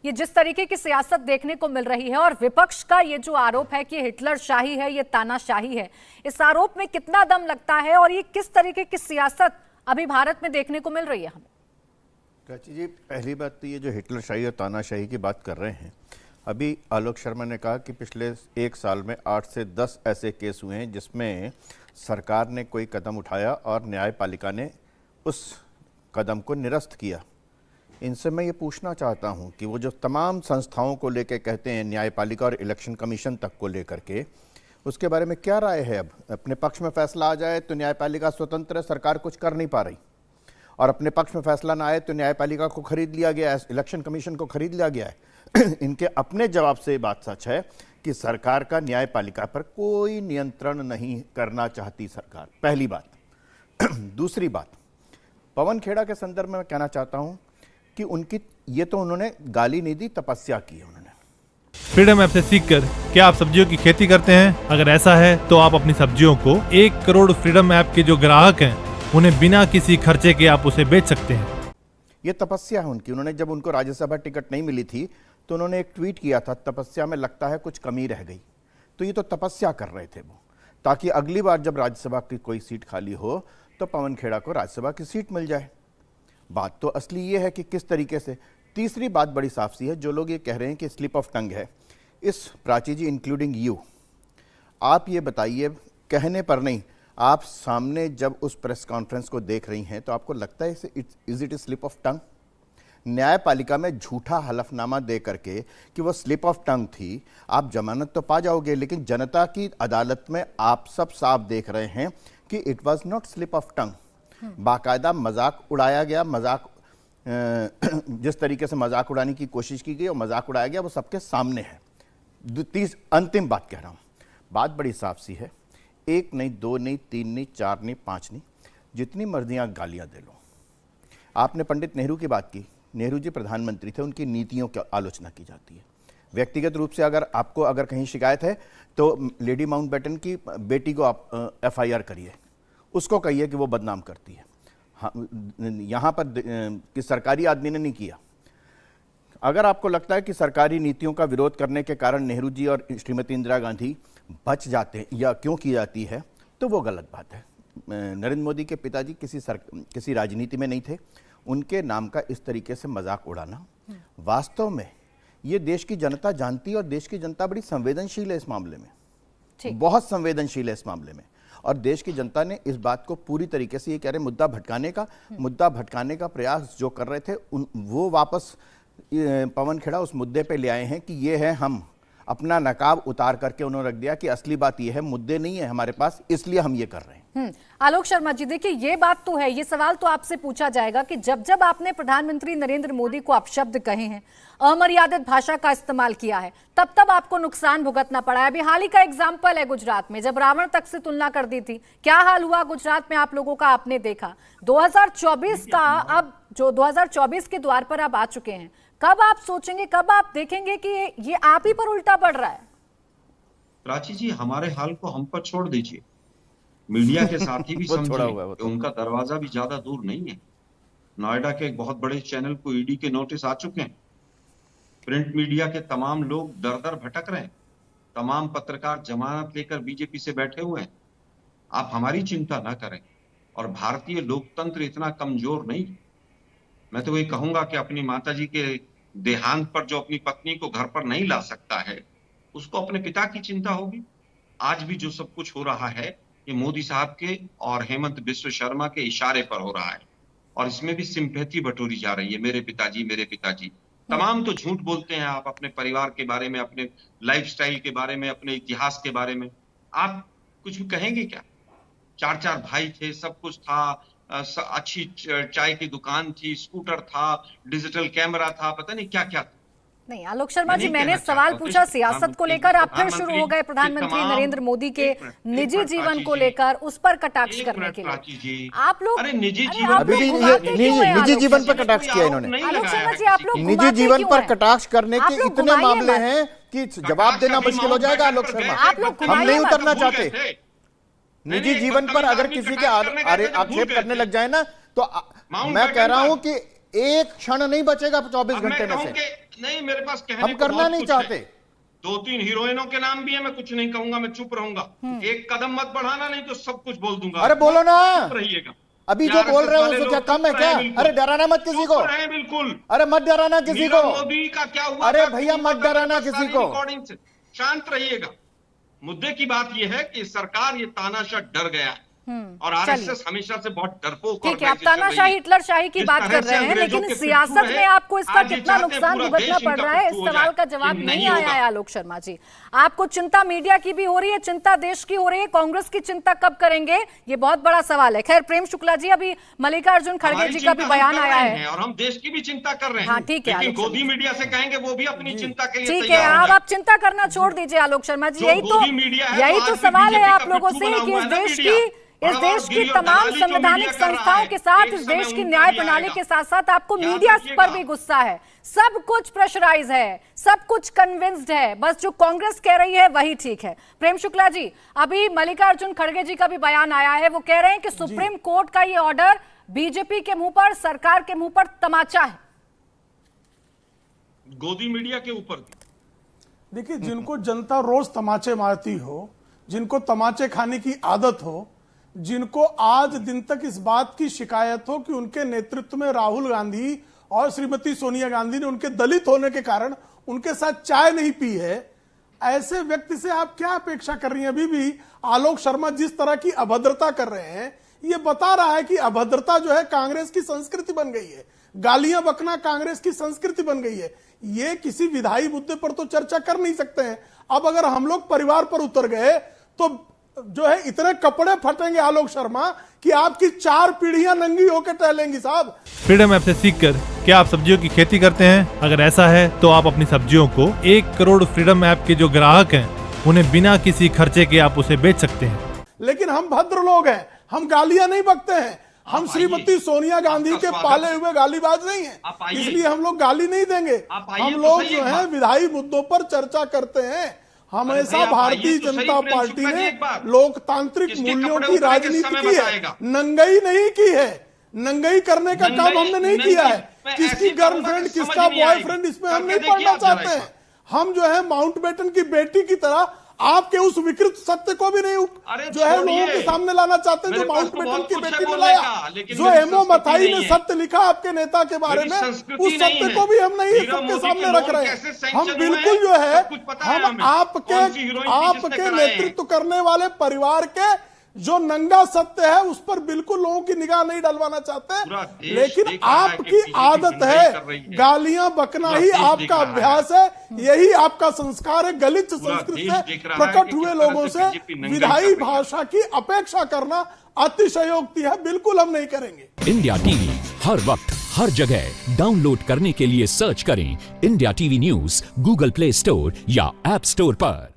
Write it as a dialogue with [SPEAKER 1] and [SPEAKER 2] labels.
[SPEAKER 1] ये जिस तरीके की सियासत देखने को मिल रही है और विपक्ष का ये जो आरोप है कि हिटलर शाही है, ये तानाशाही है, इस आरोप में कितना दम लगता है और ये किस तरीके की सियासत अभी भारत में देखने को मिल रही है हमें?
[SPEAKER 2] प्राची जी, पहली बात तो ये जो हिटलर शाही और तानाशाही की बात कर रहे हैं, अभी आलोक शर्मा ने कहा कि पिछले 1 साल में 8 से 10 ऐसे केस हुए हैं जिसमें सरकार ने कोई कदम उठाया और न्यायपालिका ने उस कदम को निरस्त किया। इनसे मैं ये पूछना चाहता हूँ कि वो जो तमाम संस्थाओं को लेकर कहते हैं, न्यायपालिका और इलेक्शन कमीशन तक को लेकर के, उसके बारे में क्या राय है? अब अपने पक्ष में फैसला आ जाए तो न्यायपालिका स्वतंत्र है, सरकार कुछ कर नहीं पा रही, और अपने पक्ष में फैसला ना आए तो न्यायपालिका को खरीद लिया गया है, इलेक्शन कमीशन को खरीद लिया गया है। इनके अपने जवाब से ये बात सच है कि सरकार का न्यायपालिका पर कोई नियंत्रण नहीं करना चाहती सरकार, पहली बात। दूसरी बात, पवन खेड़ा के संदर्भ में मैं कहना चाहता हूं कि उनकी ये तो उन्होंने गाली नहीं दी, तपस्या की है उन्होंने।
[SPEAKER 3] फ्रीडम ऐप से सीखकर क्या आप सब्जियों की खेती करते हैं? अगर ऐसा है तो आप अपनी सब्जियों को 1 करोड़ फ्रीडम ऐप के जो ग्राहक हैं उन्हें बिना किसी खर्चे के आप उसे बेच सकते हैं।
[SPEAKER 2] ये तपस्या है उनकी। उन्होंने जब उनको राज्यसभा टिकट नहीं मिली थी तो उन्होंने एक ट्वीट किया था, तपस्या में लगता है कुछ कमी रह गई। तो ये तो तपस्या कर रहे थे वो, ताकि अगली बार जब राज्यसभा की कोई सीट खाली हो तो पवन खेड़ा को राज्यसभा की सीट मिल जाए। बात तो असली ये है कि किस तरीके से। तीसरी बात बड़ी साफ सी है, जो लोग ये कह रहे हैं कि स्लिप ऑफ टंग है, इस प्राची जी इंक्लूडिंग यू, आप ये बताइए, कहने पर नहीं, आप सामने जब उस प्रेस कॉन्फ्रेंस को देख रही हैं तो आपको लगता है is it slip of tongue? न्यायपालिका में झूठा हलफनामा दे करके कि वो स्लिप ऑफ टंग थी, आप जमानत तो पा जाओगे, लेकिन जनता की अदालत में आप सब साफ देख रहे हैं कि it was not slip of tongue. बाकायदा मजाक उड़ाया गया, मजाक जिस तरीके से मजाक उड़ाने की कोशिश की गई और मजाक उड़ाया गया वो सबके सामने है। अंतिम बात कह रहा हूं, बात बड़ी साफ सी है, 1 नहीं, 2 नहीं, 3 नहीं, 4 नहीं, 5 नहीं, जितनी मर्जियां गालियां दे लो। आपने पंडित नेहरू की बात की, नेहरू जी प्रधानमंत्री थे, उनकी नीतियों की आलोचना की जाती है। व्यक्तिगत रूप से अगर आपको अगर कहीं शिकायत है तो लेडी माउंटबेटन की बेटी को आप FIR करिए, उसको कहिए कि वो बदनाम करती है। हाँ, यहाँ पर कि सरकारी आदमी ने नहीं किया। अगर आपको लगता है कि सरकारी नीतियों का विरोध करने के कारण नेहरू जी और श्रीमती इंदिरा गांधी बच जाते हैं या क्यों की जाती है, तो वो गलत बात है। नरेंद्र मोदी के पिताजी किसी राजनीति में नहीं थे, उनके नाम का इस तरीके से मजाक उड़ाना, वास्तव में ये देश की जनता जानती है और देश की जनता बड़ी संवेदनशील है इस मामले में, बहुत संवेदनशील है इस मामले में। और देश की जनता ने इस बात को पूरी तरीके से, ये कह रहे मुद्दा भटकाने का प्रयास जो कर रहे थे, वो वापस पवन खेड़ा उस मुद्दे पे ले आए हैं कि ये है, हम अपना नकाब उतार करके उन्होंने रख दिया कि असली बात ये है, मुद्दे नहीं है हमारे पास, इसलिए हम ये कर रहे हैं।
[SPEAKER 1] आलोक शर्मा जी, देखिए ये बात तो है, ये सवाल तो आपसे पूछा जाएगा कि जब जब आपने प्रधानमंत्री नरेंद्र मोदी को अपशब्द कहे हैं, अमर्यादित भाषा का इस्तेमाल किया है, तब तब आपको नुकसान भुगतना पड़ा है। अभी हाल ही का एग्जाम्पल है गुजरात में, जब रावण तक से तुलना कर दी थी, क्या हाल हुआ गुजरात में आप लोगों का आपने देखा। 2024 का, अब जो 2024 के द्वार पर आप आ चुके हैं, कब आप सोचेंगे, कब आप देखेंगे कि ये आप ही पर उल्टा पड़ रहा है?
[SPEAKER 4] प्राची जी, हमारे हाल को हम पर छोड़ दीजिए, मीडिया के साथी भी समझे कि उनका दरवाजा भी ज्यादा दूर नहीं है। नोएडा के एक बहुत बड़े चैनल को ED के नोटिस आ चुके हैं। प्रिंट मीडिया के तमाम लोग दर दर भटक रहे हैं, तमाम पत्रकार जमानत लेकर बीजेपी से बैठे हुए हैं। आप हमारी चिंता ना करें, और भारतीय लोकतंत्र इतना कमजोर नहीं। मैं तो वही कहूंगा कि अपनी माताजी के देहांत पर जो अपनी पत्नी को घर पर नहीं ला सकता है, उसको अपने पिता की चिंता होगी। आज भी जो सब कुछ हो रहा है, ये मोदी साहब के और हेमंत बिश्व शर्मा के इशारे पर हो रहा है, और इसमें भी सिंपैथी बटोरी जा रही है, मेरे पिताजी मेरे पिताजी। तमाम तो झूठ बोलते हैं आप अपने परिवार के बारे में, अपने लाइफस्टाइल के बारे में, अपने इतिहास के बारे में। आप कुछ भी कहेंगे क्या? 4 भाई थे, सब कुछ था, अच्छी चाय की दुकान थी, स्कूटर था, डिजिटल कैमरा था, पता नहीं क्या क्या था।
[SPEAKER 1] नहीं आलोक शर्मा जी, मैंने सवाल पूछा सियासत को लेकर, आप फिर शुरू हो गए प्रधानमंत्री नरेंद्र मोदी के निजी जीवन को लेकर, उस पर कटाक्ष करने के लिए। आप लोग
[SPEAKER 2] निजी जीवन पर कटाक्ष किया इन्होंने।
[SPEAKER 1] आलोक शर्मा जी, आप लोग
[SPEAKER 2] निजी जीवन पर कटाक्ष करने के इतने मामले हैं कि जवाब देना मुश्किल हो जाएगा। आलोक शर्मा, हम नहीं उतरना चाहते। निजी जीवन पर अगर किसी के आक्षेप करने लग जाए ना, तो मैं कह रहा हूं कि एक क्षण नहीं बचेगा 24
[SPEAKER 4] अब मैं
[SPEAKER 2] घंटे में
[SPEAKER 4] कहूं
[SPEAKER 2] से।
[SPEAKER 4] कि नहीं, मेरे पास कहने
[SPEAKER 2] हम
[SPEAKER 4] को
[SPEAKER 2] करना
[SPEAKER 4] बहुत
[SPEAKER 2] नहीं
[SPEAKER 4] कुछ है।
[SPEAKER 2] चाहते।
[SPEAKER 4] 2-3 हीरोइनों के नाम भी है, मैं कुछ नहीं कहूंगा, मैं चुप रहूंगा। एक कदम मत बढ़ाना, नहीं तो सब कुछ बोल दूंगा।
[SPEAKER 2] अरे बोलो ना,
[SPEAKER 4] चुप रहिएगा।
[SPEAKER 2] अभी जो बोल रहे हो उससे क्या कम है क्या? अरे डराना मत किसी को,
[SPEAKER 4] बिल्कुल।
[SPEAKER 2] अरे मत डराना किसी को।
[SPEAKER 4] नीरव मोदी का क्या हुआ?
[SPEAKER 2] अरे
[SPEAKER 4] था?
[SPEAKER 2] भैया
[SPEAKER 4] हुआ
[SPEAKER 2] मत
[SPEAKER 4] था?
[SPEAKER 2] डराना
[SPEAKER 4] मेरे पास
[SPEAKER 2] किसी
[SPEAKER 4] सारी
[SPEAKER 2] को।
[SPEAKER 4] रिकॉर्डिंग से। शांत रहिएगा। मुद्दे की बात यह है कि सरकार ये तानाशाह डर गया है और आरएसएस हमेशा से बहुत डरपोक
[SPEAKER 1] ठीक है, आप तानाशाही हिटलरशाही की बात कर रहे हैं, लेकिन सियासत में आपको इसका कितना नुकसान भुगतना पड़ रहा है, इस सवाल का जवाब नहीं आया है आलोक शर्मा जी। आपको चिंता मीडिया की भी हो रही है, चिंता देश की हो रही है, कांग्रेस की चिंता कब करेंगे, ये बहुत बड़ा सवाल है। खैर प्रेम शुक्ला जी, अभी मल्लिकार्जुन खड़गे जी का भी बयान आया है
[SPEAKER 4] और हम देश की भी चिंता कर रहे हैं।
[SPEAKER 1] हाँ ठीक है,
[SPEAKER 4] लेकिन गोदी मीडिया से कहेंगे वो भी अपनी चिंता के लिए
[SPEAKER 1] ठीक है,
[SPEAKER 4] तैयार हो
[SPEAKER 1] अब
[SPEAKER 4] जाए।
[SPEAKER 1] आप चिंता करना छोड़ दीजिए आलोक शर्मा जी।
[SPEAKER 4] जो
[SPEAKER 1] यही
[SPEAKER 4] गोदी मीडिया है,
[SPEAKER 1] यही
[SPEAKER 4] तो
[SPEAKER 1] तो
[SPEAKER 4] आज भी
[SPEAKER 1] सवाल है
[SPEAKER 4] बीजेपी
[SPEAKER 1] आप
[SPEAKER 4] का
[SPEAKER 1] लोगों
[SPEAKER 4] पिट्ठू
[SPEAKER 1] से
[SPEAKER 4] बना
[SPEAKER 1] कि
[SPEAKER 4] हुआ
[SPEAKER 1] इस
[SPEAKER 4] है ना
[SPEAKER 1] देश
[SPEAKER 4] मीडिया।
[SPEAKER 1] की इस देश की तमाम संवैधानिक संस्थाओं के साथ, इस देश की न्याय प्रणाली के साथ साथ आपको मीडिया पर भी गुस्सा है। सब कुछ प्रेशराइज है, सब कुछ कन्विंस्ड है, बस जो कांग्रेस कह रही है वही ठीक है। प्रेम शुक्ला जी, अभी मल्लिकार्जुन खड़गे जी का भी बयान आया है, वो कह रहे हैं कि सुप्रीम कोर्ट का ये ऑर्डर बीजेपी के मुंह पर, सरकार के मुंह पर तमाचा है।
[SPEAKER 4] गोदी मीडिया के ऊपर
[SPEAKER 5] देखिए, जिनको जनता रोज तमाचे मारती हो, जिनको तमाचे खाने की आदत हो, जिनको आज दिन तक इस बात की शिकायत हो कि उनके नेतृत्व में राहुल गांधी और श्रीमती सोनिया गांधी ने उनके दलित होने के कारण उनके साथ चाय नहीं पी है, ऐसे व्यक्ति से आप क्या अपेक्षा कर रही हैं? अभी भी आलोक शर्मा जिस तरह की अभद्रता कर रहे हैं, ये बता रहा है कि अभद्रता जो है कांग्रेस की संस्कृति बन गई है, गालियां बकना कांग्रेस की संस्कृति बन गई है। ये किसी विधायी मुद्दे पर तो चर्चा कर नहीं सकते हैं। अब अगर हम लोग परिवार पर उतर गए तो जो है इतने कपड़े फटेंगे आलोक शर्मा कि आपकी 4 पीढ़ियां नंगी होकर टहलेंगी साहब।
[SPEAKER 3] फ्रीडम ऐप से सीखकर क्या आप सब्जियों की खेती करते हैं? अगर ऐसा है तो आप अपनी सब्जियों को 1 करोड़ फ्रीडम ऐप के जो ग्राहक हैं उन्हें बिना किसी खर्चे के आप उसे बेच सकते हैं।
[SPEAKER 5] लेकिन हम भद्र लोग हैं, हम गालियां नहीं बकते हैं, हम श्रीमती सोनिया गांधी के पाले हुए गालीबाज नहीं हैं, इसलिए हम लोग गाली नहीं देंगे। हम लोग जो है विधायी मुद्दों पर चर्चा करते हैं। हमेशा भारतीय जनता पार्टी ने लोकतांत्रिक मूल्यों की राजनीति की है, नंगई नहीं की है। नंगई करने का काम हमने नहीं किया है। किसकी गर्लफ्रेंड किसका बॉयफ्रेंड इसमें हम नहीं पढ़ना चाहते हैं। हम जो है माउंटबेटन की बेटी की तरह आपके उस विकृत सत्य को भी नहीं जो है लोगों के सामने लाना चाहते हैं, जो माउंटबेटन की बेटी ने लाया, जो एमओ मथाई ने सत्य लिखा आपके नेता के बारे में, उस सत्य को भी हम नहीं सबके सामने रख रहे हैं। हम बिल्कुल जो है हम आपके नेतृत्व करने वाले परिवार के जो नंगा सत्य है उस पर बिल्कुल लोगों की निगाह नहीं डलवाना चाहते, लेकिन आपकी आदत है गालियां बकना ही आपका अभ्यास है, यही आपका संस्कार है। गलित संस्कृति से प्रकट हुए लोगों से विधायी भाषा की अपेक्षा करना अतिशयोक्ति है, बिल्कुल हम नहीं करेंगे।
[SPEAKER 6] इंडिया टीवी हर वक्त हर जगह डाउनलोड करने के लिए सर्च करें India TV news Google play store या ऐप स्टोर पर।